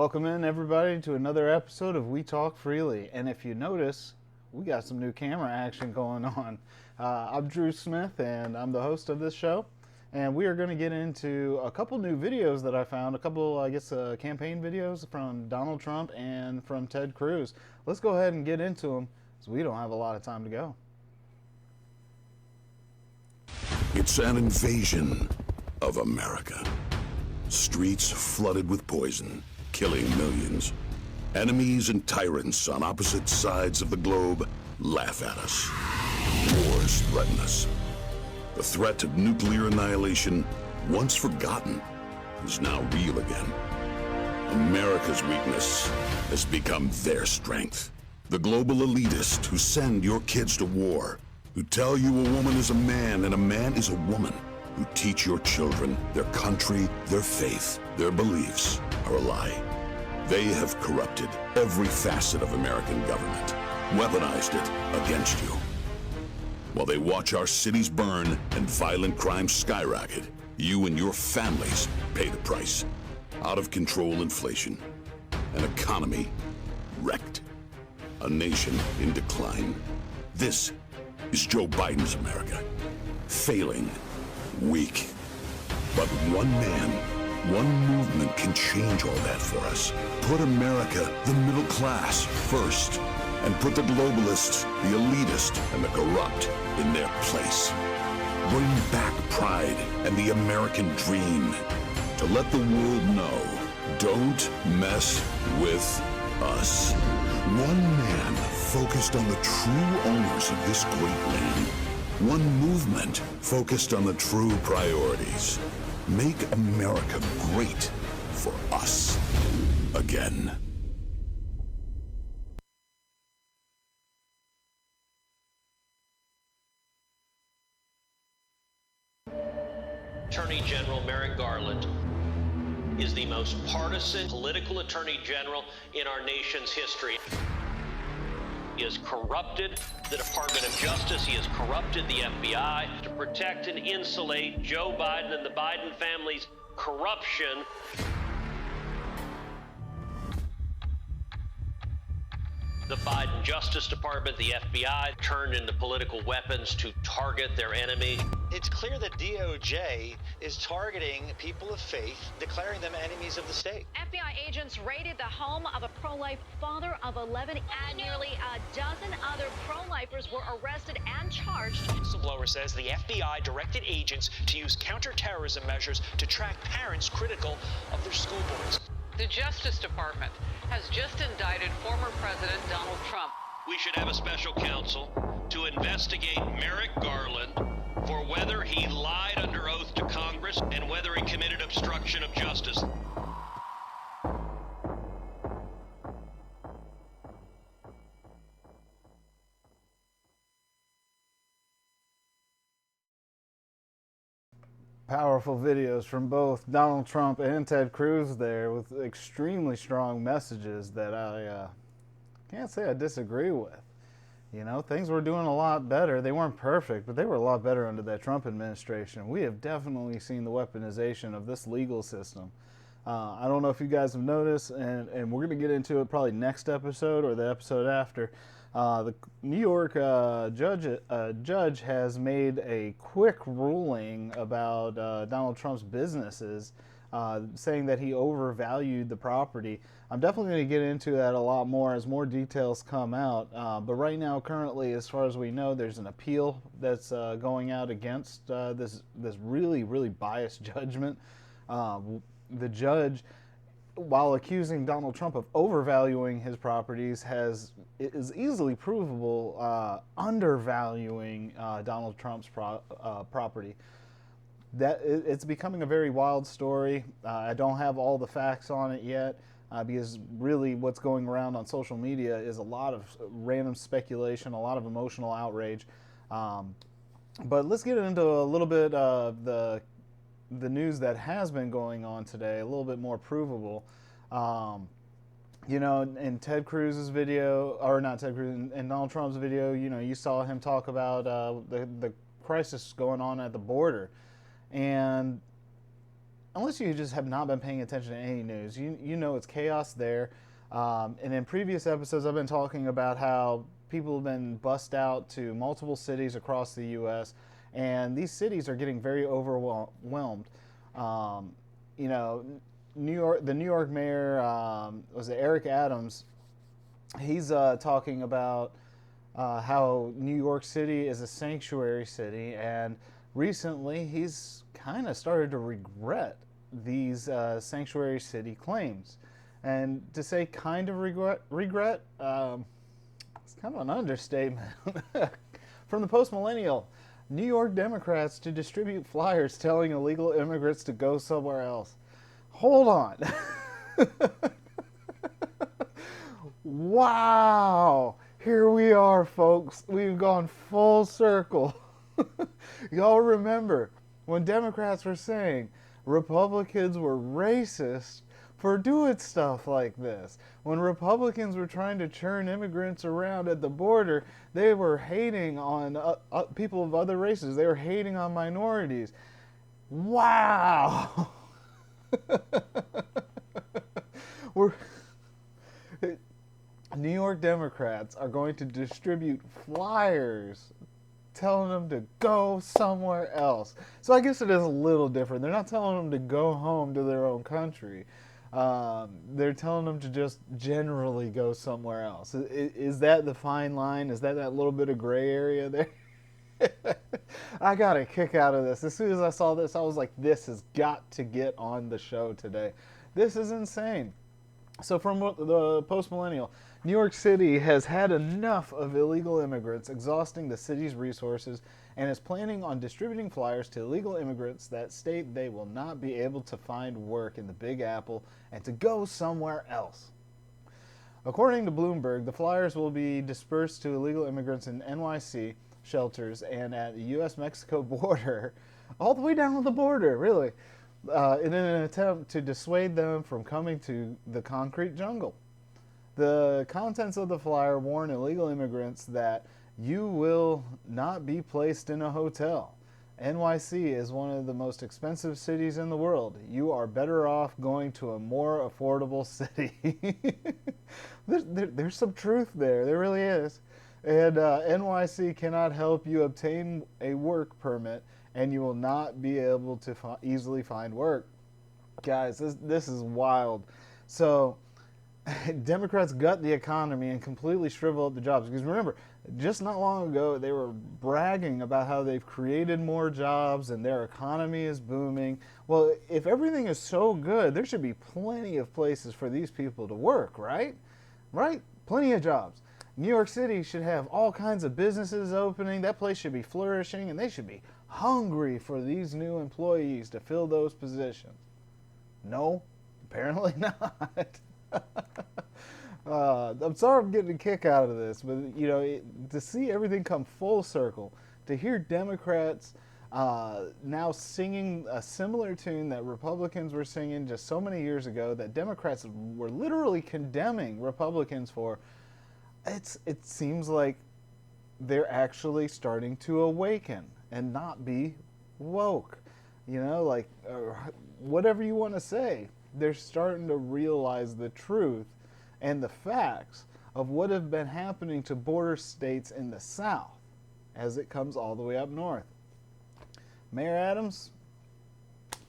Welcome in, everybody, to another episode of We Talk Freely. And if you notice, we got some new camera action going on. I'm Drew Smith, and I'm the host of this show. And we are going to get into a couple new videos that I found, a couple, campaign videos from Donald Trump and from Ted Cruz. Let's go ahead and get into them, because we don't have a lot of time to go. It's an invasion of America. Streets flooded with poison, killing millions. Enemies and tyrants on opposite sides of the globe laugh at us. Wars threaten us. The threat of nuclear annihilation, once forgotten, is now real again. America's weakness has become their strength. The global elitists who send your kids to war, who tell you a woman is a man and a man is a woman, who teach your children their country, their faith, their beliefs are a lie. They have corrupted every facet of American government, weaponized it against you. While they watch our cities burn and violent crime skyrocket, you and your families pay the price. Out of control inflation, an economy wrecked, a nation in decline. This is Joe Biden's America, failing, weak. But one man, one movement can change all that for us. Put America, the middle class, first, and put the globalists, the elitist, and the corrupt in their place. Bring back pride and the American dream to let the world know, don't mess with us. One man focused on the true owners of this great land. One movement focused on the true priorities. Make America great for us again. Attorney General Merrick Garland is the most partisan political attorney general in our nation's history. He has corrupted the Department of Justice. He has corrupted the FBI to protect and insulate Joe Biden and the Biden family's corruption. The Biden Justice Department, the FBI, turned into political weapons to target their enemy. It's clear that DOJ is targeting people of faith, declaring them enemies of the state. FBI agents raided the home of a pro-life father of 11, and nearly a dozen other pro-lifers were arrested and charged. Whistleblower says the FBI directed agents to use counterterrorism measures to track parents critical of their school boards. The Justice Department has just indicted former President Donald Trump. We should have a special counsel to investigate Merrick Garland for whether he lied under oath to Congress and whether he committed obstruction of justice. Powerful videos from both Donald Trump and Ted Cruz there, with extremely strong messages that I can't say I disagree with. You know, things were doing a lot better. They weren't perfect, but they were a lot better under that Trump administration. We have definitely seen the weaponization of this legal system. I don't know if you guys have noticed, and we're going to get into it probably next episode or the episode after. The New York judge has made a quick ruling about Donald Trump's businesses, saying that he overvalued the property. I'm definitely going to get into that a lot more as more details come out. But right now, currently, as far as we know, there's an appeal that's going out against this really, really biased judgment. The judge, while accusing Donald Trump of overvaluing his properties, is easily provable undervaluing Donald Trump's property. It's becoming a very wild story. I don't have all the facts on it yet, because really what's going around on social media is a lot of random speculation, a lot of emotional outrage. But let's get into a little bit of the news that has been going on today, a little bit more provable. You know, in Ted Cruz's video, or not Ted Cruz, in Donald Trump's video, you know, you saw him talk about the crisis going on at the border. And unless you just have not been paying attention to any news, you know it's chaos there. And in previous episodes, I've been talking about how people have been bussed out to multiple cities across the U.S., and these cities are getting very overwhelmed. You know, the New York mayor, was it Eric Adams? He's talking about how New York City is a sanctuary city, and recently he's kind of started to regret these sanctuary city claims. And to say kind of regret, it's kind of an understatement. From the Post-Millennial, New York Democrats to distribute flyers telling illegal immigrants to go somewhere else. Hold on. Wow. Here we are, folks. We've gone full circle. Y'all remember when Democrats were saying Republicans were racist for doing stuff like this. When Republicans were trying to churn immigrants around at the border, they were hating on people of other races. They were hating on minorities. Wow. New York Democrats are going to distribute flyers telling them to go somewhere else. So I guess it is a little different. They're not telling them to go home to their own country. They're telling them to just generally go somewhere else. Is that the fine line? Is that little bit of gray area there? I got a kick out of this. As soon as I saw this, I was like, this has got to get on the show today. This is insane. So from the Post-Millennial, New York City has had enough of illegal immigrants exhausting the city's resources and is planning on distributing flyers to illegal immigrants that state they will not be able to find work in the Big Apple and to go somewhere else. According to Bloomberg, the flyers will be dispersed to illegal immigrants in NYC shelters and at the U.S.-Mexico border, all the way down to the border, really, in an attempt to dissuade them from coming to the concrete jungle. The contents of the flyer warn illegal immigrants that you will not be placed in a hotel. NYC is one of the most expensive cities in the world. You are better off going to a more affordable city. There's some truth there. There really is. And NYC cannot help you obtain a work permit, and you will not be able to easily find work. Guys, this is wild. So Democrats gut the economy and completely shrivel up the jobs. Because remember, just not long ago, they were bragging about how they've created more jobs and their economy is booming. Well, if everything is so good, there should be plenty of places for these people to work, right? Right? Plenty of jobs. New York City should have all kinds of businesses opening. That place should be flourishing, and they should be hungry for these new employees to fill those positions. No, apparently not. I'm sorry I'm getting a kick out of this, but you know, to see everything come full circle, to hear Democrats now singing a similar tune that Republicans were singing just so many years ago, that Democrats were literally condemning Republicans for, it seems like they're actually starting to awaken and not be woke. You know, like, whatever you want to say, they're starting to realize the truth and the facts of what have been happening to border states in the South as it comes all the way up north. Mayor Adams,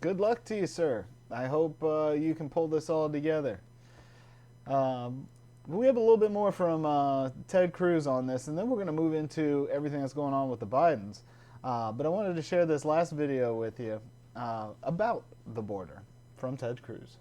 good luck to you, sir. I hope you can pull this all together. We have a little bit more from Ted Cruz on this, and then we're going to move into everything that's going on with the Bidens. But I wanted to share this last video with you about the border from Ted Cruz.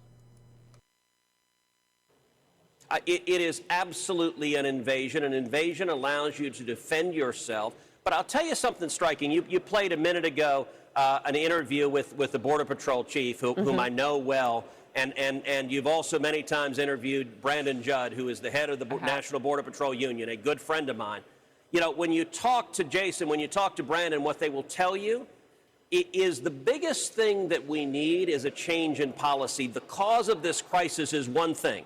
It is absolutely an invasion. An invasion allows you to defend yourself. But I'll tell you something striking. You played a minute ago an interview with the Border Patrol chief, whom I know well. And you've also many times interviewed Brandon Judd, who is the head of the National Border Patrol Union, a good friend of mine. You know, when you talk to Jason, when you talk to Brandon, what they will tell you is the biggest thing that we need is a change in policy. The cause of this crisis is one thing,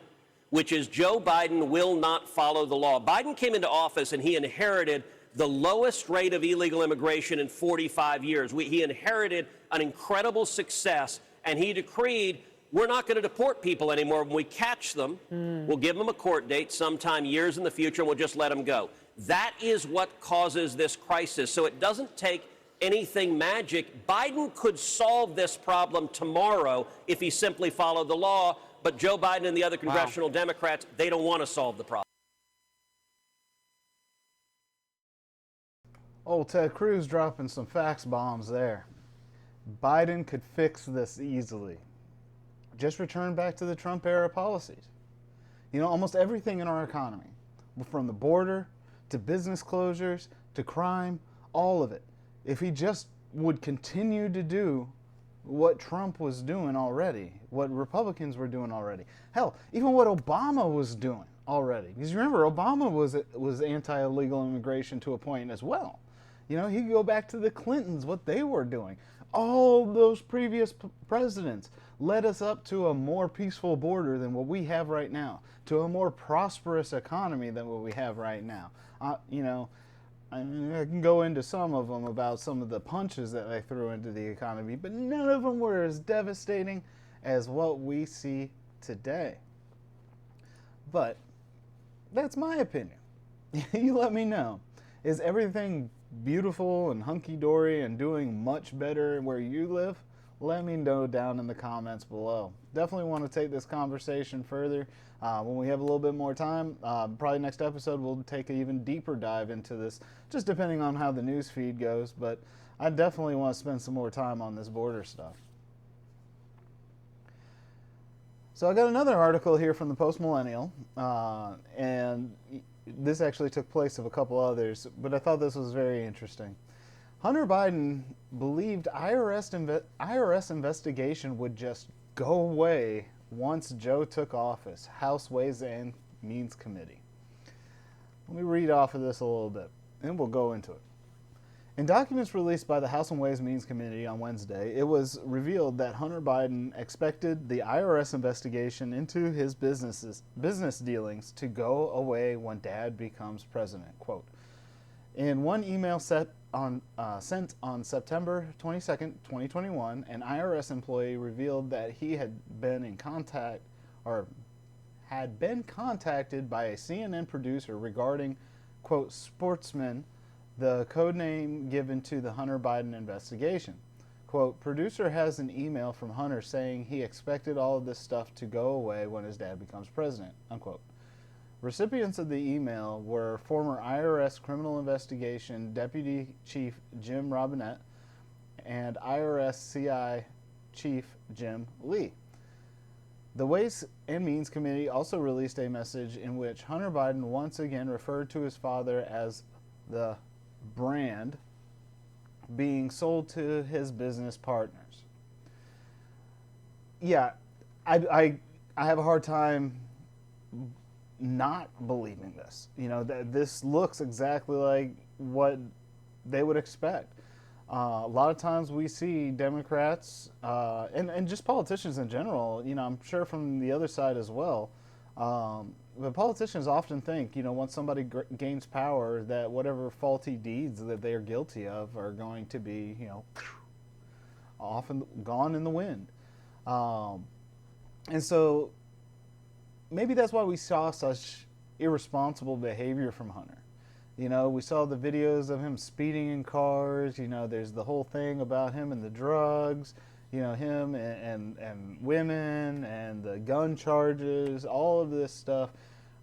which is Joe Biden will not follow the law. Biden came into office and he inherited the lowest rate of illegal immigration in 45 years. He inherited an incredible success and he decreed, we're not going to deport people anymore. When we catch them, we'll give them a court date sometime years in the future, and we'll just let them go. That is what causes this crisis. So it doesn't take anything magic. Biden could solve this problem tomorrow if he simply followed the law, but Joe Biden and the other congressional Democrats, they don't want to solve the problem. Oh, Ted Cruz dropping some facts bombs there. Biden could fix this easily. Just return back to the Trump era policies. You know, almost everything in our economy, from the border to business closures to crime, all of it. If he just would continue to do what Trump was doing already, what Republicans were doing already. Hell, even what Obama was doing already. Because remember, Obama was anti-illegal immigration to a point as well. You know, he could go back to the Clintons, what they were doing. All those previous presidents led us up to a more peaceful border than what we have right now, to a more prosperous economy than what we have right now. You know, I can go into some of them about some of the punches that they threw into the economy, but none of them were as devastating as what we see today. But that's my opinion. You let me know. Is everything beautiful and hunky-dory and doing much better where you live? Let me know down in the comments below. Definitely want to take this conversation further. When we have a little bit more time, probably next episode we'll take an even deeper dive into this, just depending on how the news feed goes. But I definitely want to spend some more time on this border stuff. So I got another article here from the Post Millennial, and this actually took place of a couple others, but I thought this was very interesting. Hunter Biden believed IRS investigation would just go away once Joe took office. House Ways and Means Committee. Let me read off of this a little bit, and we'll go into it. In documents released by the House and Ways and Means Committee on Wednesday, it was revealed that Hunter Biden expected the IRS investigation into his business dealings to go away when Dad becomes president. Quote, in one email sent on September 22nd, 2021, an IRS employee revealed that he had been contacted by a CNN producer regarding, quote, Sportsman, the code name given to the Hunter Biden investigation. Quote, producer has an email from Hunter saying he expected all of this stuff to go away when his dad becomes president, unquote. Recipients of the email were former IRS Criminal Investigation Deputy Chief Jim Robinette and IRS CI Chief Jim Lee. The Ways and Means Committee also released a message in which Hunter Biden once again referred to his father as the brand being sold to his business partners. Yeah, I have a hard time not believing this. You know, this looks exactly like what they would expect. A lot of times we see Democrats and just politicians in general, you know, I'm sure from the other side as well, but politicians often think, you know, once somebody gains power, that whatever faulty deeds that they are guilty of are going to be, you know, often gone in the wind. And so maybe that's why we saw such irresponsible behavior from Hunter. You know, we saw the videos of him speeding in cars. You know, there's the whole thing about him and the drugs, you know, him and women and the gun charges, all of this stuff.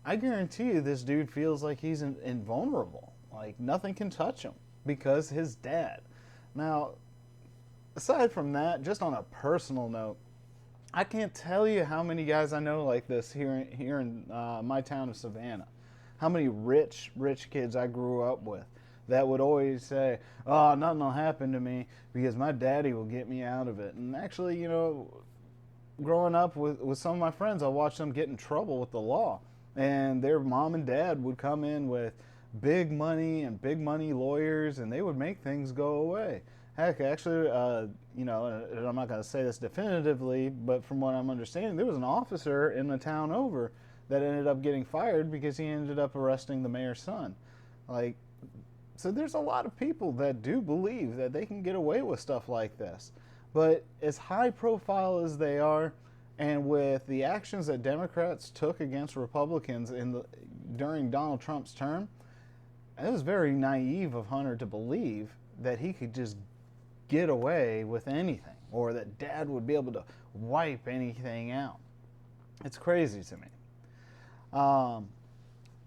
I guarantee you this dude feels like he's invulnerable. Like nothing can touch him because his dad. Now, aside from that, just on a personal note, I can't tell you how many guys I know like this here in my town of Savannah. How many rich kids I grew up with that would always say, oh, nothing will happen to me because my daddy will get me out of it. And actually, you know, growing up with some of my friends, I watched them get in trouble with the law. And their mom and dad would come in with big money and big money lawyers, and they would make things go away. Heck, actually, you know, and I'm not going to say this definitively, but from what I'm understanding, there was an officer in the town over that ended up getting fired because he ended up arresting the mayor's son. Like, so there's a lot of people that do believe that they can get away with stuff like this. But as high profile as they are, and with the actions that Democrats took against Republicans during Donald Trump's term, it was very naive of Hunter to believe that he could just get away with anything, or that Dad would be able to wipe anything out. It's crazy to me.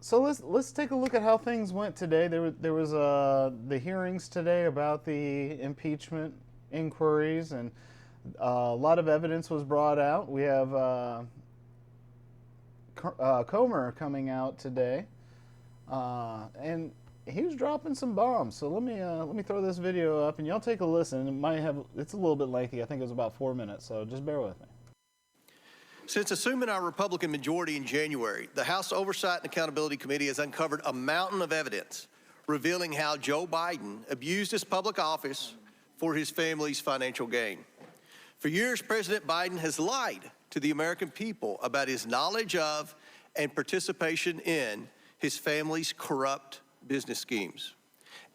So let's take a look at how things went today. There was the hearings today about the impeachment inquiries, and a lot of evidence was brought out. We have Comer coming out today, and he was dropping some bombs. So let me throw this video up, and y'all take a listen. It's a little bit lengthy. I think it was about 4 minutes, so just bear with me. Since assuming our Republican majority in January, the House Oversight and Accountability Committee has uncovered a mountain of evidence revealing how Joe Biden abused his public office for his family's financial gain. For years, President Biden has lied to the American people about his knowledge of and participation in his family's corrupt business schemes.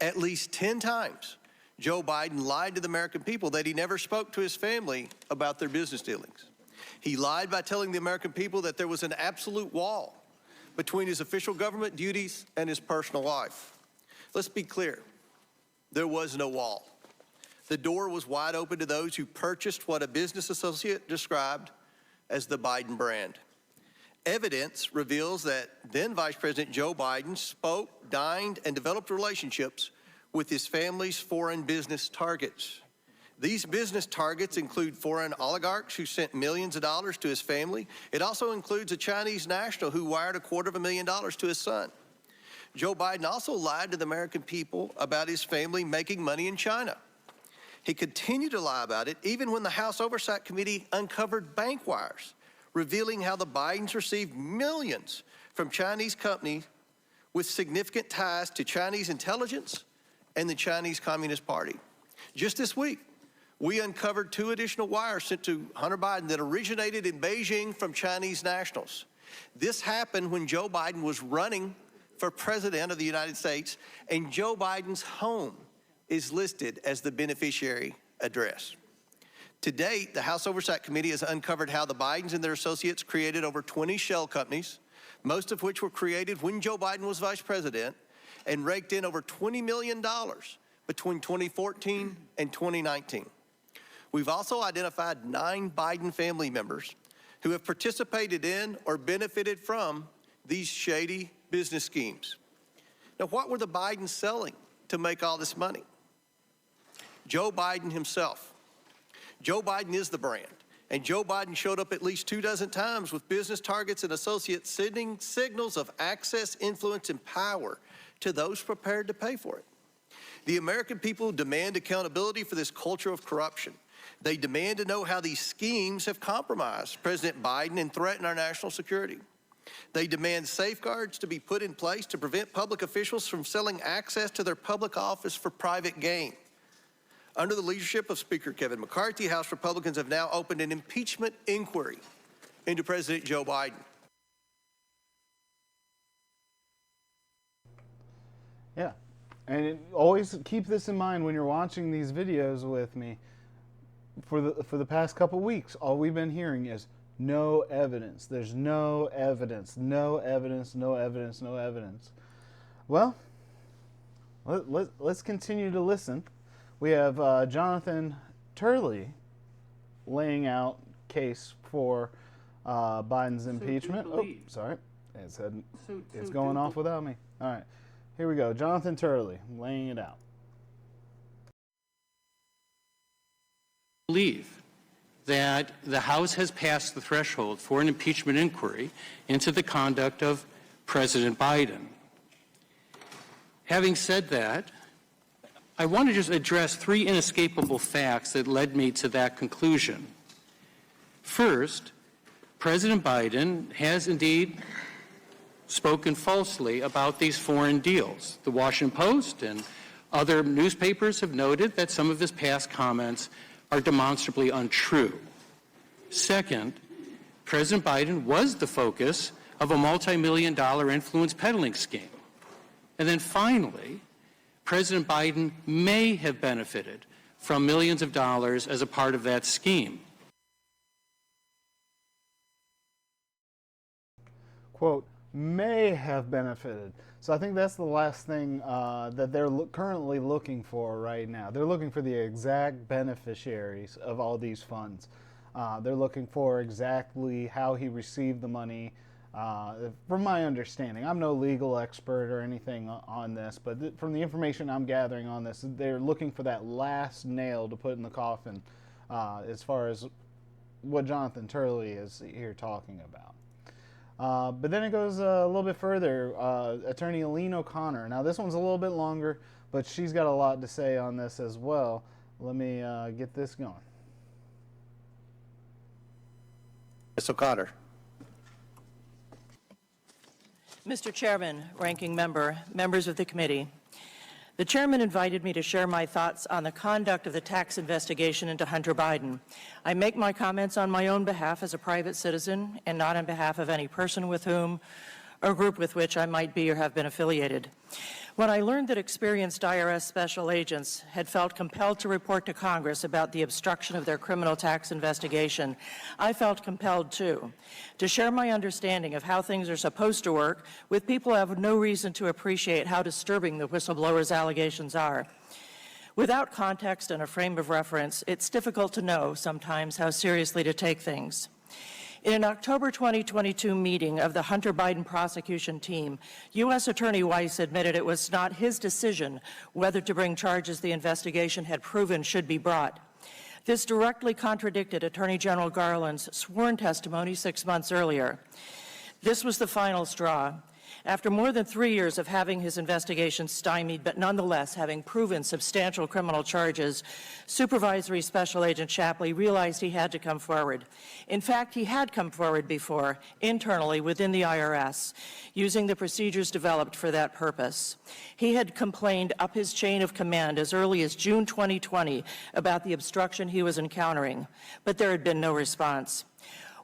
At least 10 times, Joe Biden lied to the American people that he never spoke to his family about their business dealings. He lied by telling the American people that there was an absolute wall between his official government duties and his personal life. Let's be clear, there was no wall. The door was wide open to those who purchased what a business associate described as the Biden brand. Evidence reveals that then Vice President Joe Biden spoke, dined, and developed relationships with his family's foreign business targets. These business targets include foreign oligarchs who sent millions of dollars to his family. It also includes a Chinese national who wired $250,000 to his son. Joe Biden also lied to the American people about his family making money in China. He continued to lie about it even when the House Oversight Committee uncovered bank wires, revealing how the Bidens received millions from Chinese companies with significant ties to Chinese intelligence and the Chinese Communist Party. Just this week, we uncovered 2 additional wires sent to Hunter Biden that originated in Beijing from Chinese nationals. This happened when Joe Biden was running for president of the United States, and Joe Biden's home is listed as the beneficiary address. To date, the House Oversight Committee has uncovered how the Bidens and their associates created over 20 shell companies, most of which were created when Joe Biden was vice president, and raked in over $20 million between 2014 and 2019. We've also identified 9 Biden family members who have participated in or benefited from these shady business schemes. Now, what were the Bidens selling to make all this money? Joe Biden himself. Joe Biden is the brand, and Joe Biden showed up at least 24 times with business targets and associates sending signals of access, influence, and power to those prepared to pay for it. The American people demand accountability for this culture of corruption. They demand to know how these schemes have compromised President Biden and threatened our national security. They demand safeguards to be put in place to prevent public officials from selling access to their public office for private gain. Under the leadership of Speaker Kevin McCarthy, House Republicans have now opened an impeachment inquiry into President Joe Biden. Yeah, and always keep this in mind when you're watching these videos with me. For the past couple weeks, all we've been hearing is no evidence. There's no evidence, no evidence, no evidence, no evidence. Well, let's continue to listen. We have Jonathan Turley laying out case for Biden's impeachment. Oh, sorry, it's going off without me. All right, here we go. Jonathan Turley laying it out. Believe that the House has passed the threshold for an impeachment inquiry into the conduct of President Biden. Having said that, I want to just address 3 inescapable facts that led me to that conclusion. First, President Biden has indeed spoken falsely about these foreign deals. The Washington Post and other newspapers have noted that some of his past comments are demonstrably untrue. Second, President Biden was the focus of a multi-million-dollar influence peddling scheme. And then finally, President Biden may have benefited from millions of dollars as a part of that scheme. Quote, may have benefited. So I think that's the last thing that they're currently looking for right now. They're looking for the exact beneficiaries of all these funds. They're looking for exactly how he received the money. From my understanding, I'm no legal expert or anything on this, but from the information I'm gathering on this, they're looking for that last nail to put in the coffin as far as what Jonathan Turley is here talking about. But then it goes a little bit further. Attorney Eileen O'Connor. Now this one's a little bit longer, but she's got a lot to say on this as well. Let me get this going. Ms. O'Connor. Mr. Chairman, Ranking Member, members of the committee, the chairman invited me to share my thoughts on the conduct of the tax investigation into Hunter Biden. I make my comments on my own behalf as a private citizen and not on behalf of any person with whom or group with which I might be or have been affiliated. When I learned that experienced IRS special agents had felt compelled to report to Congress about the obstruction of their criminal tax investigation, I felt compelled, too, to share my understanding of how things are supposed to work with people who have no reason to appreciate how disturbing the whistleblower's allegations are. Without context and a frame of reference, it's difficult to know sometimes how seriously to take things. In an October 2022 meeting of the Hunter Biden prosecution team, U.S. Attorney Weiss admitted it was not his decision whether to bring charges the investigation had proven should be brought. This directly contradicted Attorney General Garland's sworn testimony 6 months earlier. This was the final straw. After more than 3 years of having his investigation stymied, but nonetheless having proven substantial criminal charges, Supervisory Special Agent Shapley realized he had to come forward. In fact, he had come forward before, internally within the IRS, using the procedures developed for that purpose. He had complained up his chain of command as early as June 2020 about the obstruction he was encountering, but there had been no response.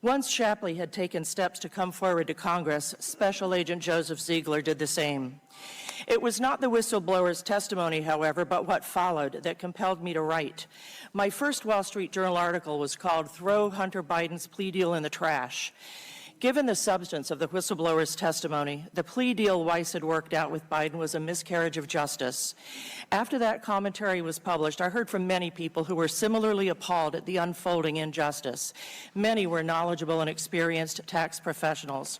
Once Shapley had taken steps to come forward to Congress, Special Agent Joseph Ziegler did the same. It was not the whistleblower's testimony, however, but what followed that compelled me to write. My first Wall Street Journal article was called "Throw Hunter Biden's Plea Deal in the Trash." Given the substance of the whistleblower's testimony, the plea deal Weiss had worked out with Biden was a miscarriage of justice. After that commentary was published, I heard from many people who were similarly appalled at the unfolding injustice. Many were knowledgeable and experienced tax professionals.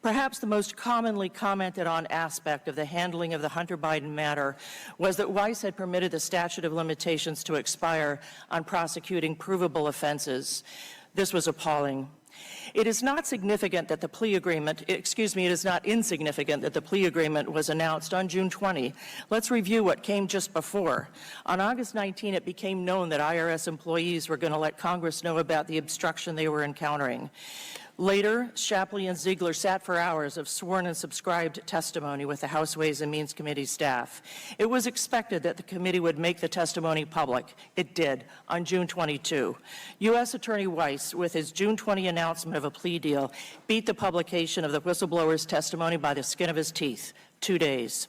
Perhaps the most commonly commented on aspect of the handling of the Hunter Biden matter was that Weiss had permitted the statute of limitations to expire on prosecuting provable offenses. This was appalling. It is not significant that the plea agreement, it is not insignificant that the plea agreement was announced on June 20. Let's review what came just before. On August 19, it became known that IRS employees were going to let Congress know about the obstruction they were encountering. Later, Shapley and Ziegler sat for hours of sworn and subscribed testimony with the House Ways and Means Committee staff. It was expected that the committee would make the testimony public. It did, on June 22. U.S. Attorney Weiss, with his June 20 announcement of a plea deal, beat the publication of the whistleblower's testimony by the skin of his teeth. 2 days.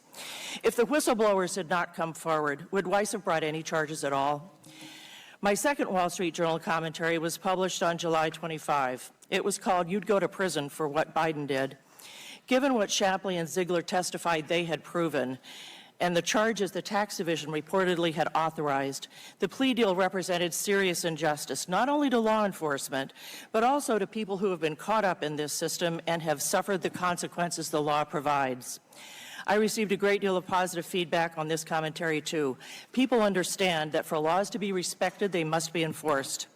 If the whistleblowers had not come forward, would Weiss have brought any charges at all? My second Wall Street Journal commentary was published on July 25. It was called "You'd Go to Prison for What Biden Did." Given what Shapley and Ziegler testified they had proven, and the charges the tax division reportedly had authorized, the plea deal represented serious injustice, not only to law enforcement, but also to people who have been caught up in this system and have suffered the consequences the law provides. I received a great deal of positive feedback on this commentary, too. People understand that for laws to be respected, they must be enforced.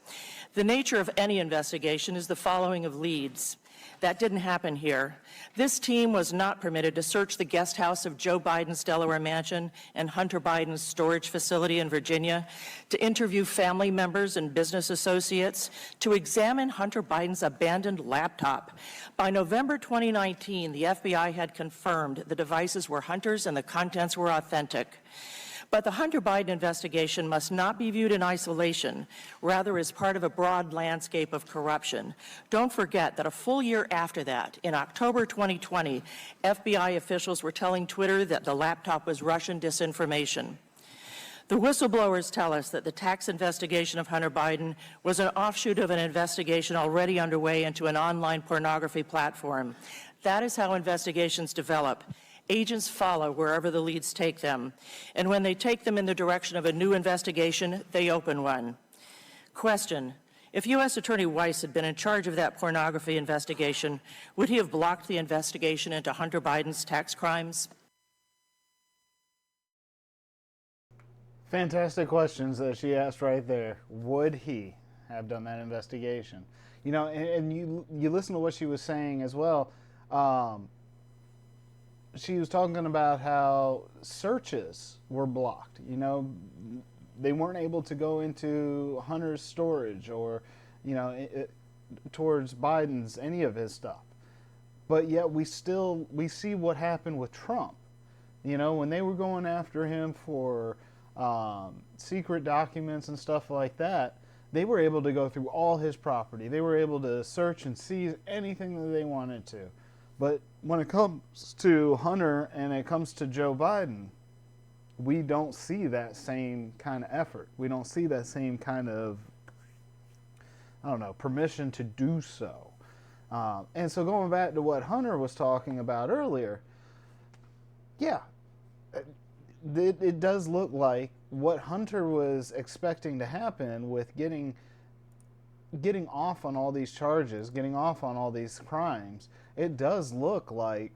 The nature of any investigation is the following of leads. That didn't happen here. This team was not permitted to search the guest house of Joe Biden's Delaware mansion and Hunter Biden's storage facility in Virginia, to interview family members and business associates, to examine Hunter Biden's abandoned laptop. By November 2019, the FBI had confirmed the devices were Hunter's and the contents were authentic. But the Hunter Biden investigation must not be viewed in isolation, rather as part of a broad landscape of corruption. Don't forget that a full year after that, in October 2020, FBI officials were telling Twitter that the laptop was Russian disinformation. The whistleblowers tell us that the tax investigation of Hunter Biden was an offshoot of an investigation already underway into an online pornography platform. That is how investigations develop. Agents follow wherever the leads take them. And when they take them in the direction of a new investigation, they open one. Question: if U.S. Attorney Weiss had been in charge of that pornography investigation, would he have blocked the investigation into Hunter Biden's tax crimes? Fantastic questions that she asked right there. Would he have done that investigation? You know, and you listen to what she was saying as well. She was talking about how searches were blocked. You know, they weren't able to go into Hunter's storage or, you know, towards Biden's, any of his stuff. But yet we see what happened with Trump. You know, when they were going after him for secret documents and stuff like that, they were able to go through all his property. They were able to search and seize anything that they wanted to. But when it comes to Hunter and it comes to Joe Biden, we don't see that same kind of effort. We don't see that same kind of, I don't know, permission to do so. And so going back to what Hunter was talking about earlier, yeah, it does look like what Hunter was expecting to happen with getting off on all these charges, getting off on all these crimes. It does look like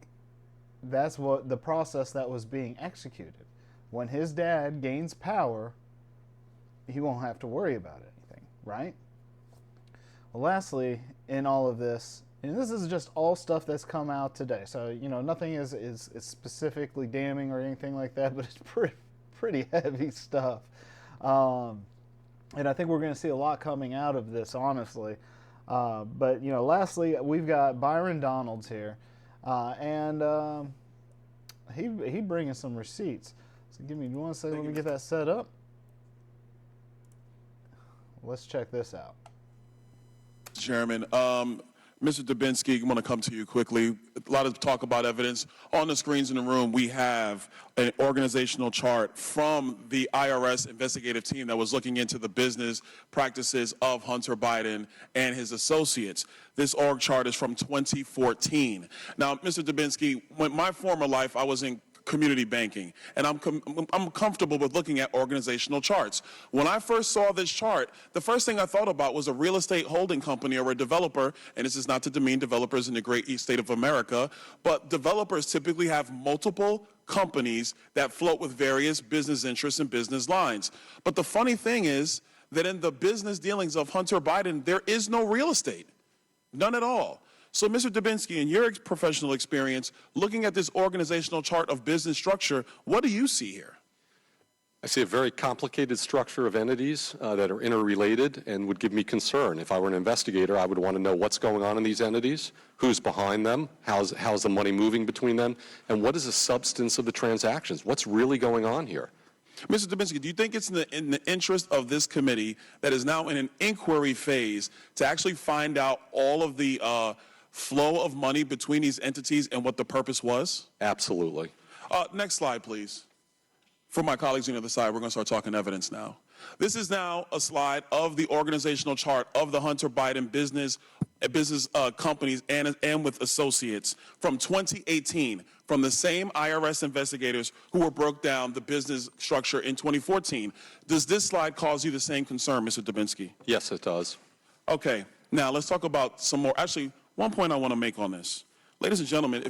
that's what the process that was being executed. When his dad gains power, he won't have to worry about anything, right? Well, lastly, in all of this, and this is just all stuff that's come out today, so, you know, nothing is specifically damning or anything like that, but it's pretty heavy stuff. And I think we're going to see a lot coming out of this, honestly. But, you know, lastly, we've got Byron Donalds here, and he bringing some receipts. So give me 1 second, let me get that set up. Let's check this out. Chairman, Mr. Dubinsky, I want to come to you quickly. A lot of talk about evidence. On the screens in the room, we have an organizational chart from the IRS investigative team that was looking into the business practices of Hunter Biden and his associates. This org chart is from 2014. Now, Mr. Dubinsky, in my former life, I was in community banking, and I'm comfortable with looking at organizational charts. When I first saw this chart, the first thing I thought about was a real estate holding company or a developer, and this is not to demean developers in the great east state of America, but developers typically have multiple companies that float with various business interests and business lines. But the funny thing is that in the business dealings of Hunter Biden, there is no real estate, none at all. So, Mr. Dubinsky, in your professional experience, looking at this organizational chart of business structure, what do you see here? I see a very complicated structure of entities that are interrelated and would give me concern. If I were an investigator, I would want to know what's going on in these entities, who's behind them, how's the money moving between them, and what is the substance of the transactions? What's really going on here? Mr. Dubinsky, do you think it's in the interest of this committee that is now in an inquiry phase to actually find out all of the flow of money between these entities and what the purpose was? Absolutely. Next slide, please. For my colleagues on the other side, we're going to start talking evidence now. This is now a slide of the organizational chart of the Hunter Biden business companies and with associates from 2018, from the same IRS investigators who broke down the business structure in 2014. Does this slide cause you the same concern, Mr. Dubinsky? Yes, it does. Okay. Now let's talk about some more. Actually, one point I want to make on this. Ladies and gentlemen,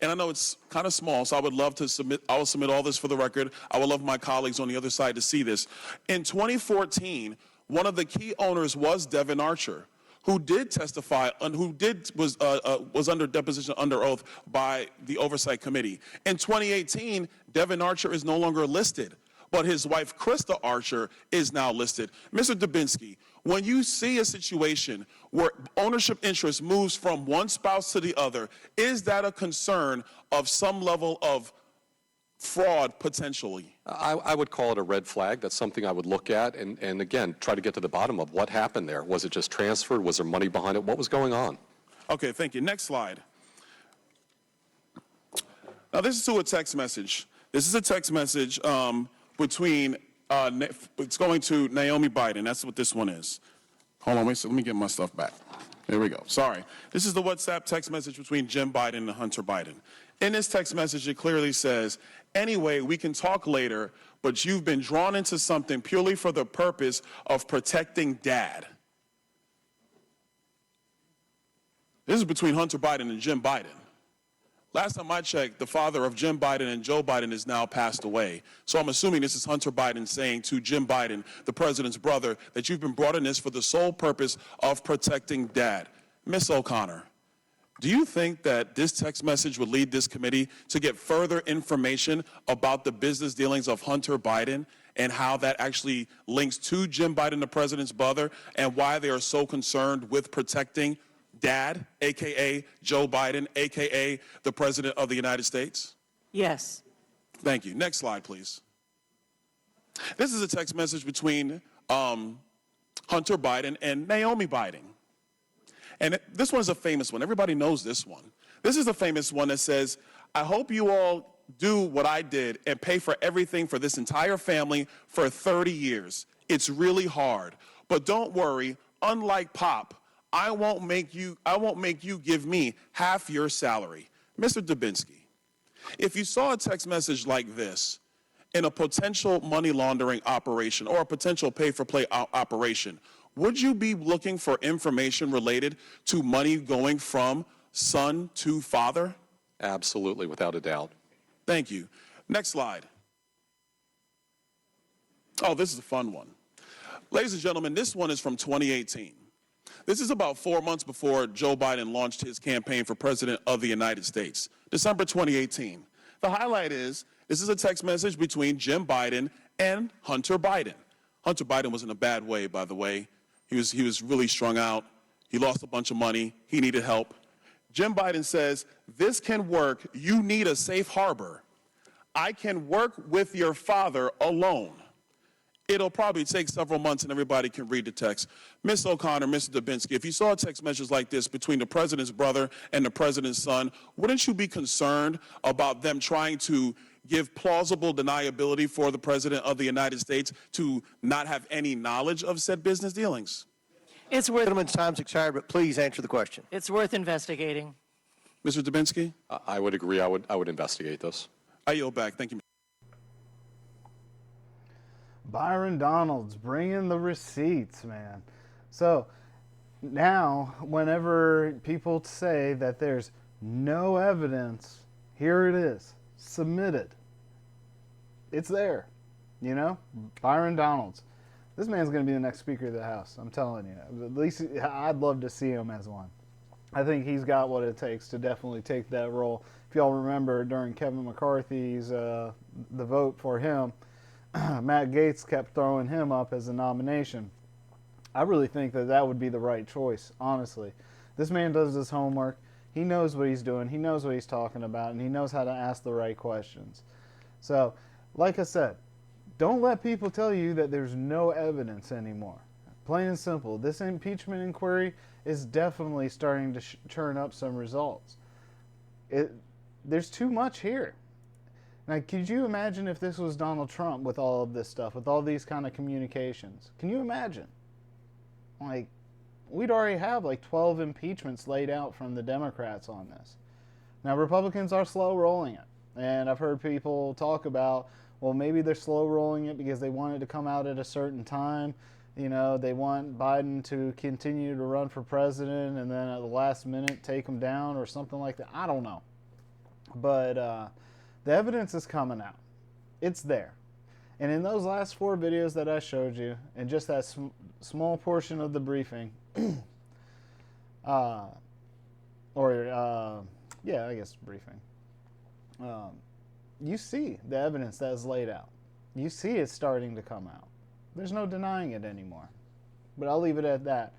and I know it's kind of small, so I would love to submit, I will submit all this for the record. I would love my colleagues on the other side to see this. In 2014, one of the key owners was Devin Archer, who did testify, was under deposition under oath by the Oversight Committee. In 2018, Devin Archer is no longer listed, but his wife, Krista Archer, is now listed. Mr. Dubinsky, when you see a situation where ownership interest moves from one spouse to the other, is that a concern of some level of fraud potentially? I would call it a red flag. That's something I would look at and again, try to get to the bottom of what happened there. Was it just transferred? Was there money behind it? What was going on? Okay, thank you. Next slide. Now, this is to a text message. This is a text message between It's going to Naomi Biden. That's what this one is. Hold on, wait, so let me get my stuff back. There we go. Sorry. This is the WhatsApp text message between Jim Biden and Hunter Biden. In this text message, it clearly says, anyway, we can talk later, but you've been drawn into something purely for the purpose of protecting Dad. This is between Hunter Biden and Jim Biden. Last time I checked, the father of Jim Biden and Joe Biden is now passed away. So I'm assuming this is Hunter Biden saying to Jim Biden, the president's brother, that you've been brought in this for the sole purpose of protecting Dad. Miss O'Connor, do you think that this text message would lead this committee to get further information about the business dealings of Hunter Biden and how that actually links to Jim Biden, the president's brother, and why they are so concerned with protecting Dad, a.k.a. Joe Biden, a.k.a. the President of the United States? Yes. Thank you. Next slide, please. This is a text message between Hunter Biden and Naomi Biden. And this one is a famous one. Everybody knows this one. This is a famous one that says, I hope you all do what I did and pay for everything for this entire family for 30 years. It's really hard. But don't worry, unlike Pop, I won't make you give me half your salary. Mr. Dubinsky, if you saw a text message like this in a potential money laundering operation or a potential pay-for-play operation, would you be looking for information related to money going from son to father? Absolutely, without a doubt. Thank you. Next slide. Oh, this is a fun one. Ladies and gentlemen, this one is from 2018. This is about 4 months before Joe Biden launched his campaign for president of the United States, December 2018. The highlight is, this is a text message between Jim Biden and Hunter Biden. Hunter Biden was in a bad way, by the way. He was really strung out. He lost a bunch of money. He needed help. Jim Biden says, this can work. You need a safe harbor. I can work with your father alone. It'll probably take several months and everybody can read the text. Ms. O'Connor, Mr. Dubinsky, if you saw a text message like this between the president's brother and the president's son, wouldn't you be concerned about them trying to give plausible deniability for the president of the United States to not have any knowledge of said business dealings? It's worth, gentleman's time's expired, but please answer the question. It's worth investigating. Mr. Dubinsky? I would agree. I would investigate this. I yield back. Thank you. Byron Donalds, bring in the receipts, man. So now, whenever people say that there's no evidence, here it is, submitted. It's there, you know? Byron Donalds. This man's going to be the next Speaker of the House, I'm telling you. At least I'd love to see him as one. I think he's got what it takes to definitely take that role. If y'all remember, during Kevin McCarthy's, the vote for him, Matt Gaetz kept throwing him up as a nomination. I really think that that would be the right choice, honestly. This man does his homework. He knows what he's doing. He knows what he's talking about, and he knows how to ask the right questions. So, like I said, don't let people tell you that there's no evidence anymore. Plain and simple. This impeachment inquiry is definitely starting to churn up some results. There's too much here. Now, could you imagine if this was Donald Trump with all of this stuff, with all these kind of communications? Can you imagine? Like, we'd already have like 12 impeachments laid out from the Democrats on this. Now, Republicans are slow rolling it. And I've heard people talk about, well, maybe they're slow rolling it because they want it to come out at a certain time. You know, they want Biden to continue to run for president and then at the last minute take him down or something like that. I don't know. But, the evidence is coming out. It's there. And in those last 4 videos that I showed you, and just that small portion of the briefing, yeah, I guess briefing, you see the evidence that is laid out. You see it starting to come out. There's no denying it anymore. But I'll leave it at that.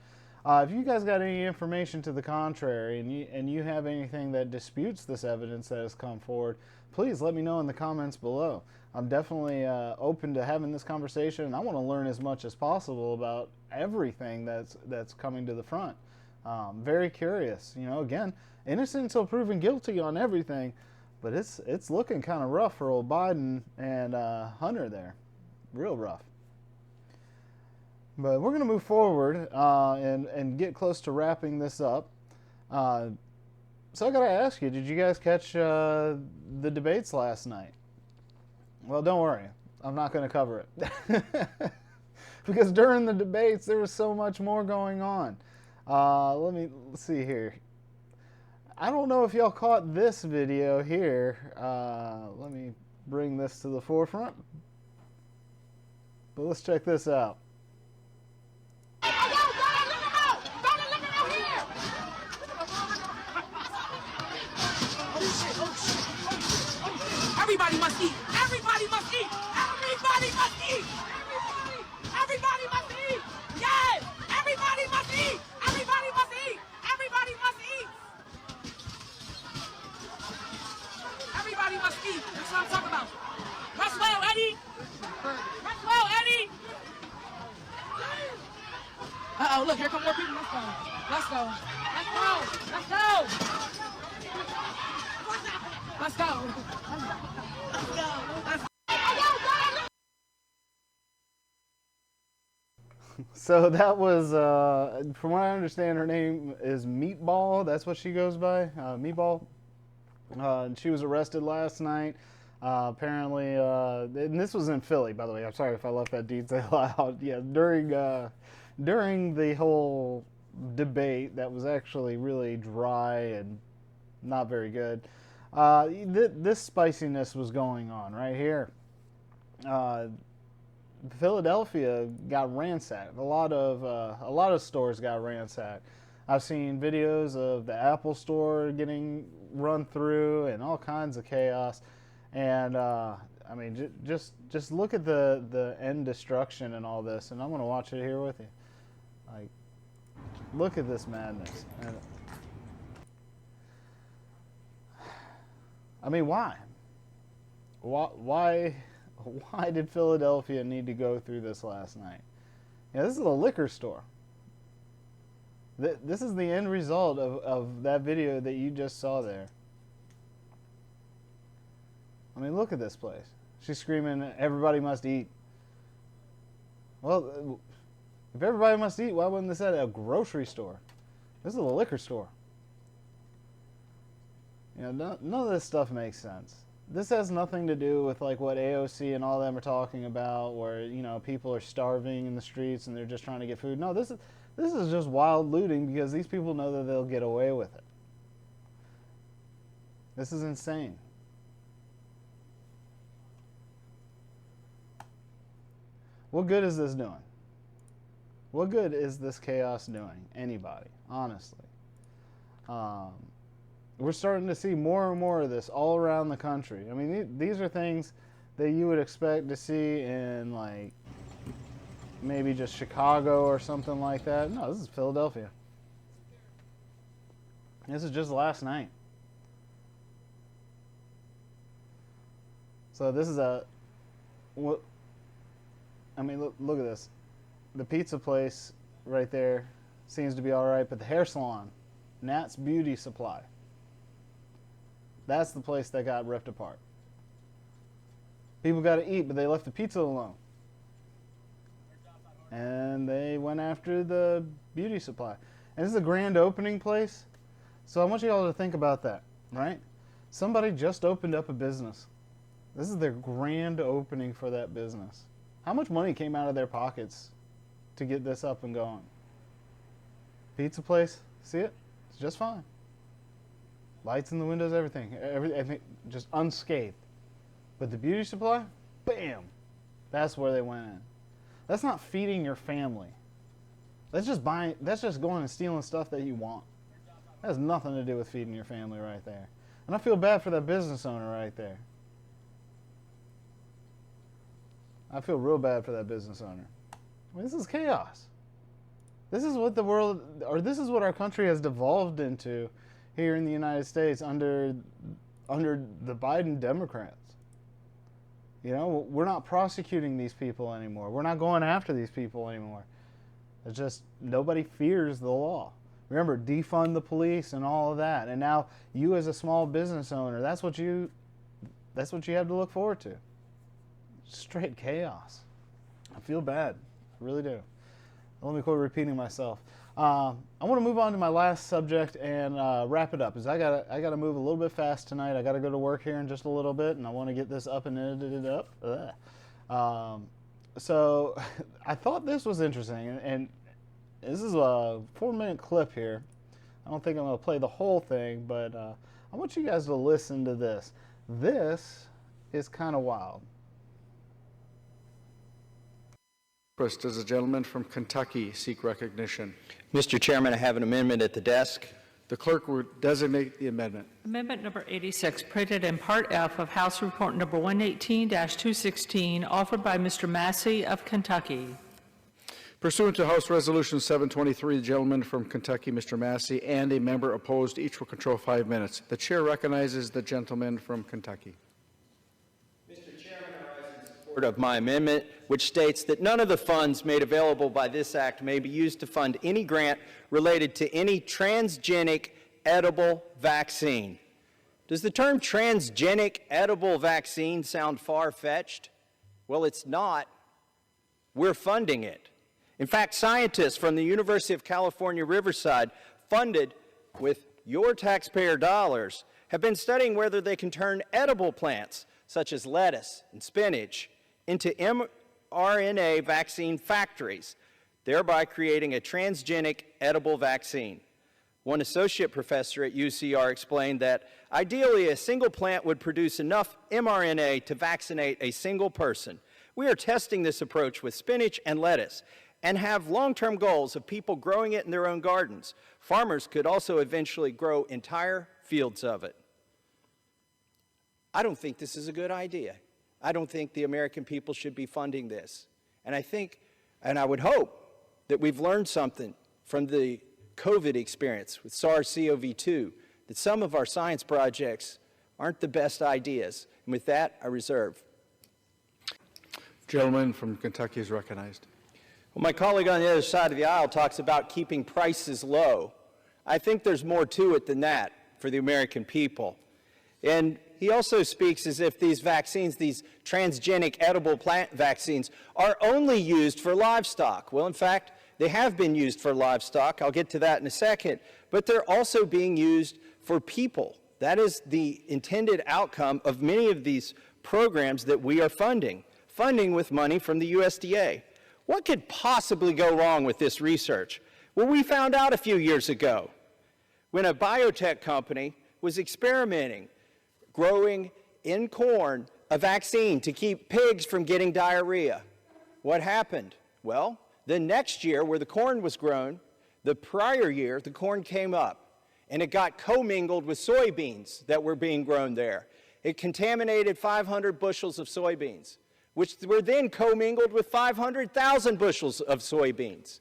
If you guys got any information to the contrary and you have anything that disputes this evidence that has come forward, please let me know in the comments below. I'm definitely open to having this conversation, and I want to learn as much as possible about everything that's coming to the front. Very curious. You know, again, innocent until proven guilty on everything, but it's looking kind of rough for old Biden and Hunter there. real rough. But we're going to move forward and get close to wrapping this up. So I got to ask you, did you guys catch the debates last night? Well, don't worry. I'm not going to cover it. Because during the debates, there was so much more going on. Let's see here. I don't know if y'all caught this video here. Let me bring this to the forefront. But let's check this out. Everybody must eat. Everybody must eat. Everybody must eat. Everybody must eat. Yes. Everybody must eat. Everybody must eat. Everybody must eat. Everybody must eat. That's what I'm talking about. Rest well, Eddie. Rest well, Eddie. Uh-oh, look, here come more people. Let's go. Let's go. Let's go. Let's go. Let's go. Let's go. Let's go. So that was, from what I understand, her name is Meatball. That's what she goes by, Meatball. And she was arrested last night. Apparently, and this was in Philly, by the way. I'm sorry if I left that detail out. Yeah, during the whole debate that was actually really dry and not very good. This spiciness was going on right here. Philadelphia got ransacked. A lot of stores got ransacked. I've seen videos of the Apple store getting run through and all kinds of chaos. And I mean, just look at the end destruction and all this. And I'm going to watch it here with you. Like, look at this madness. And, I mean, why? Why did Philadelphia need to go through this last night? Yeah, this is a liquor store. This is the end result of that video that you just saw there. I mean, look at this place. She's screaming, "Everybody must eat." Well, if everybody must eat, why wouldn't this at a grocery store? This is a liquor store. You know, none of this stuff makes sense. This has nothing to do with like what AOC and all them are talking about, where, you know, people are starving in the streets and they're just trying to get food. No, this is just wild looting because these people know that they'll get away with it. This is insane. What good is this doing? What good is this chaos doing? Anybody, honestly. We're starting to see more and more of this all around the country. I mean, these are things that you would expect to see in, like, maybe just Chicago or something like that. No, this is Philadelphia. This is just last night. So this is what, I mean, look at this. The pizza place right there seems to be all right, but the hair salon, Nat's Beauty Supply, that's the place that got ripped apart. People got to eat, but they left the pizza alone. And they went after the beauty supply. And this is a grand opening place. So I want you all to think about that, right? Somebody just opened up a business. This is their grand opening for that business. How much money came out of their pockets to get this up and going? Pizza place, see it? It's just fine. Lights in the windows, everything just unscathed. But the beauty supply, bam, that's where they went in. That's not feeding your family. That's just going and stealing stuff that you want. That has nothing to do with feeding your family right there. And I feel bad for that business owner right there. I feel real bad for that business owner. I mean, this is chaos. This is what the world, or this is what our country has devolved into here in the United States under the Biden Democrats. You know, we're not prosecuting these people anymore. We're not going after these people anymore. It's just nobody fears the law. Remember, defund the police and all of that. And now you as a small business owner, that's what you have to look forward to. Straight chaos. I feel bad. I really do. Let me quit repeating myself. I want to move on to my last subject and wrap it up, because I gotta move a little bit fast tonight. I gotta go to work here in just a little bit, and I want to get this up and edited up. So I thought this was interesting, and this is a 4-minute clip here. I don't think I'm going to play the whole thing, but I want you guys to listen to this. This is kind of wild. Does the gentleman from Kentucky seek recognition? Mr. Chairman, I have an amendment at the desk. The clerk will designate the amendment. Amendment number 86, printed in Part F of House Report number 118-216, offered by Mr. Massey of Kentucky. Pursuant to House Resolution 723, the gentleman from Kentucky, Mr. Massey, and a member opposed, each will control 5 minutes. The chair recognizes the gentleman from Kentucky. Of my amendment, which states that none of the funds made available by this act may be used to fund any grant related to any transgenic edible vaccine. Does the term transgenic edible vaccine sound far-fetched? Well, it's not. We're funding it. In fact, scientists from the University of California, Riverside, funded with your taxpayer dollars, have been studying whether they can turn edible plants, such as lettuce and spinach, into mRNA vaccine factories, thereby creating a transgenic edible vaccine. One associate professor at UCR explained that ideally a single plant would produce enough mRNA to vaccinate a single person. We are testing this approach with spinach and lettuce and have long-term goals of people growing it in their own gardens. Farmers could also eventually grow entire fields of it. I don't think this is a good idea. I don't think the American people should be funding this. And I think, and I would hope, that we've learned something from the COVID experience with SARS-CoV-2, that some of our science projects aren't the best ideas. And with that, I reserve. Gentleman from Kentucky is recognized. Well, my colleague on the other side of the aisle talks about keeping prices low. I think there's more to it than that for the American people. And he also speaks as if these vaccines, these transgenic edible plant vaccines, are only used for livestock. Well, in fact, they have been used for livestock. I'll get to that in a second. But they're also being used for people. That is the intended outcome of many of these programs that we are funding with money from the USDA. What could possibly go wrong with this research? Well, we found out a few years ago when a biotech company was experimenting, growing in corn a vaccine to keep pigs from getting diarrhea. What happened? Well, the next year where the corn was grown, the prior year, the corn came up and it got commingled with soybeans that were being grown there. It contaminated 500 bushels of soybeans, which were then commingled with 500,000 bushels of soybeans.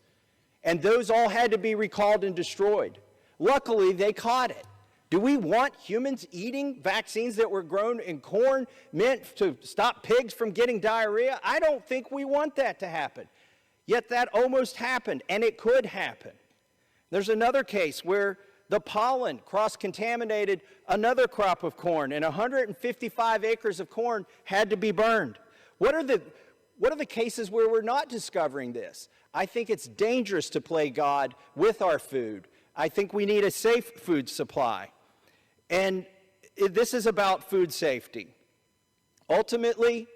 And those all had to be recalled and destroyed. Luckily, they caught it. Do we want humans eating vaccines that were grown in corn meant to stop pigs from getting diarrhea? I don't think we want that to happen. Yet that almost happened, and it could happen. There's another case where the pollen cross-contaminated another crop of corn, and 155 acres of corn had to be burned. What are the cases where we're not discovering this? I think it's dangerous to play God with our food. I think we need a safe food supply. And this is about food safety. Ultimately,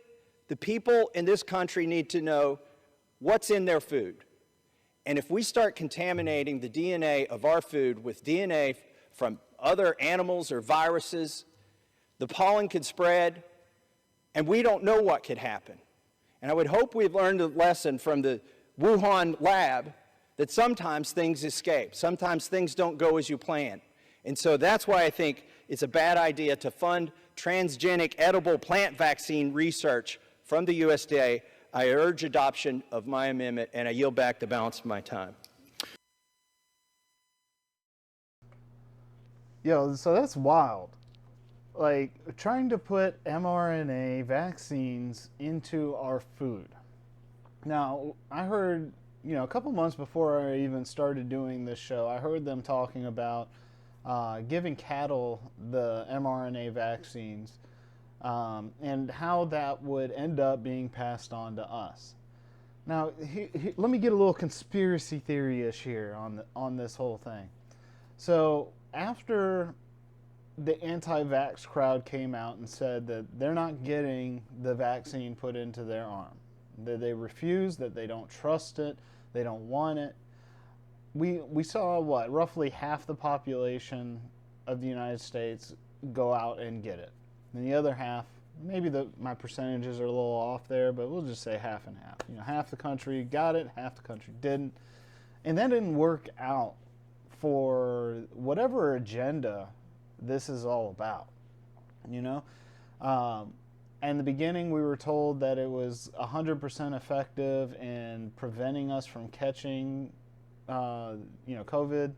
the people in this country need to know what's in their food. And if we start contaminating the DNA of our food with DNA from other animals or viruses, the pollen could spread, and we don't know what could happen. And I would hope we've learned a lesson from the Wuhan lab that sometimes things escape. Sometimes things don't go as you plan. And so that's why I think it's a bad idea to fund transgenic edible plant vaccine research from the USDA. I urge adoption of my amendment, and I yield back the balance of my time. Yo, so that's wild. Like, trying to put mRNA vaccines into our food. Now, I heard, a couple months before I even started doing this show, I heard them talking about giving cattle the mRNA vaccines and how that would end up being passed on to us. Now, let me get a little conspiracy theory-ish here on this whole thing. So after the anti-vax crowd came out and said that they're not getting the vaccine put into their arm, that they refuse, that they don't trust it, they don't want it, we saw what, roughly half the population of the United States go out and get it. And the other half, maybe my percentages are a little off there, but we'll just say half and half. You know, half the country got it, half the country didn't. And that didn't work out for whatever agenda this is all about, you know? In the beginning, we were told that it was 100% effective in preventing us from catching, COVID.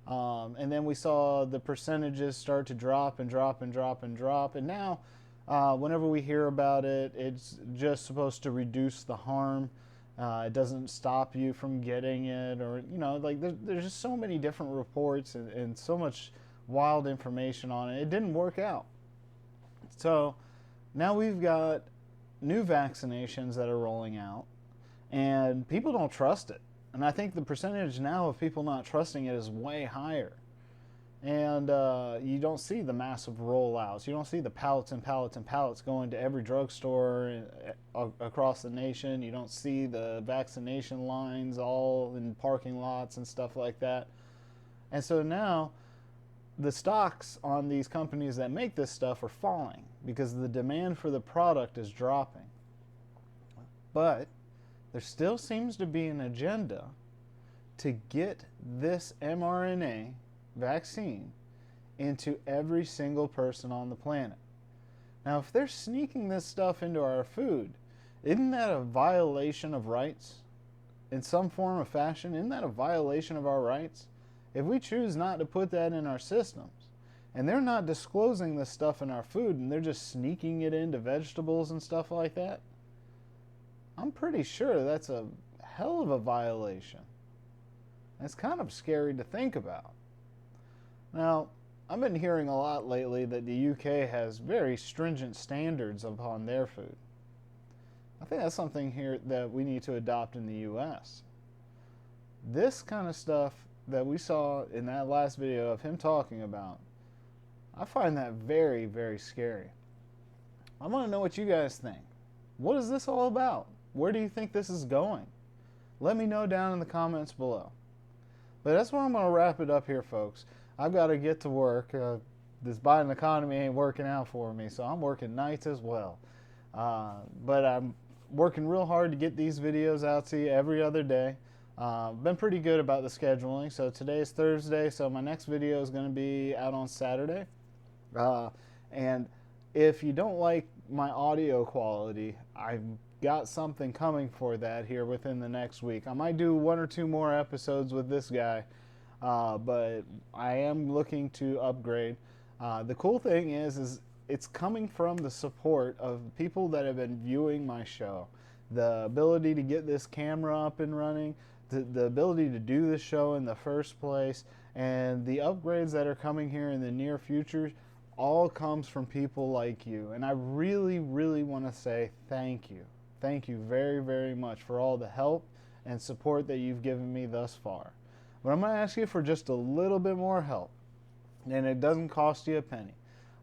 And then we saw the percentages start to drop and drop and drop and drop. And now, whenever we hear about it, it's just supposed to reduce the harm. It doesn't stop you from getting it, or, like there's just so many different reports and so much wild information on it. It didn't work out. So now we've got new vaccinations that are rolling out, and people don't trust it. And I think the percentage now of people not trusting it is way higher. And you don't see the massive rollouts. You don't see the pallets and pallets and pallets going to every drugstore across the nation. You don't see the vaccination lines all in parking lots and stuff like that. And so now the stocks on these companies that make this stuff are falling because the demand for the product is dropping. But there still seems to be an agenda to get this mRNA vaccine into every single person on the planet. Now, if they're sneaking this stuff into our food, isn't that a violation of rights? In some form or fashion, isn't that a violation of our rights? If we choose not to put that in our systems, and they're not disclosing this stuff in our food, and they're just sneaking it into vegetables and stuff like that, I'm pretty sure that's a hell of a violation. It's kind of scary to think about. Now, I've been hearing a lot lately that the UK has very stringent standards upon their food. I think that's something here that we need to adopt in the US. This kind of stuff that we saw in that last video of him talking about, I find that very, very scary. I want to know what you guys think. What is this all about? Where do you think this is going? Let me know down in the comments below. But that's where I'm going to wrap it up here, folks. I've got to get to work. This Biden economy ain't working out for me, so I'm working nights as well. But I'm working real hard to get these videos out to you every other day. Been pretty good about the scheduling. So today is Thursday, so my next video is going to be out on Saturday. And if you don't like my audio quality, I've got something coming for that here within the next week. I might do 1 or 2 more episodes with this guy, but I am looking to upgrade. The cool thing is it's coming from the support of people that have been viewing my show. The ability to get this camera up and running, the ability to do this show in the first place, and the upgrades that are coming here in the near future all comes from people like you. And I really, really want to say thank you. Thank you very, very much for all the help and support that you've given me thus far. But I'm going to ask you for just a little bit more help, and it doesn't cost you a penny.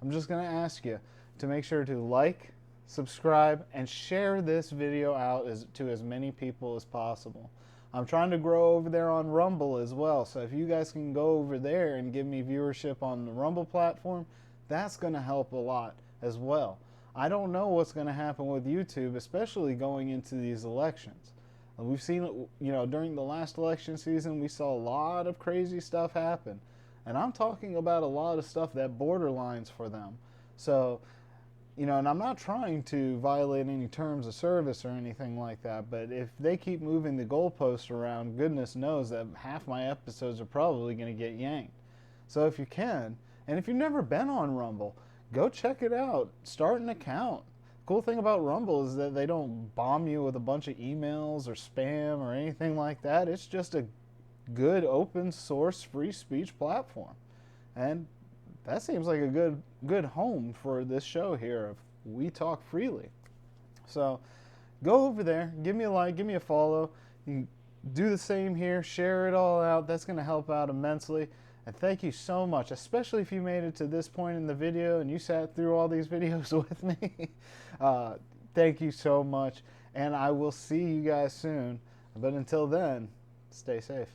I'm just going to ask you to make sure to like, subscribe, and share this video out to as many people as possible. I'm trying to grow over there on Rumble as well, so if you guys can go over there and give me viewership on the Rumble platform, that's going to help a lot as well. I don't know what's going to happen with YouTube, especially going into these elections. We've seen, during the last election season, we saw a lot of crazy stuff happen. And I'm talking about a lot of stuff that borderlines for them. So, and I'm not trying to violate any terms of service or anything like that, but if they keep moving the goalposts around, goodness knows that half my episodes are probably going to get yanked. So if you can, and if you've never been on Rumble, go check it out. Start an account. Cool thing about Rumble is that they don't bomb you with a bunch of emails or spam or anything like that. It's just a good open source free speech platform. And that seems like a good home for this show here of We Talk Freely. So go over there, give me a like, give me a follow. You do the same here, share it all out. That's going to help out immensely. And thank you so much, especially if you made it to this point in the video and you sat through all these videos with me. Thank you so much, and I will see you guys soon. But until then, stay safe.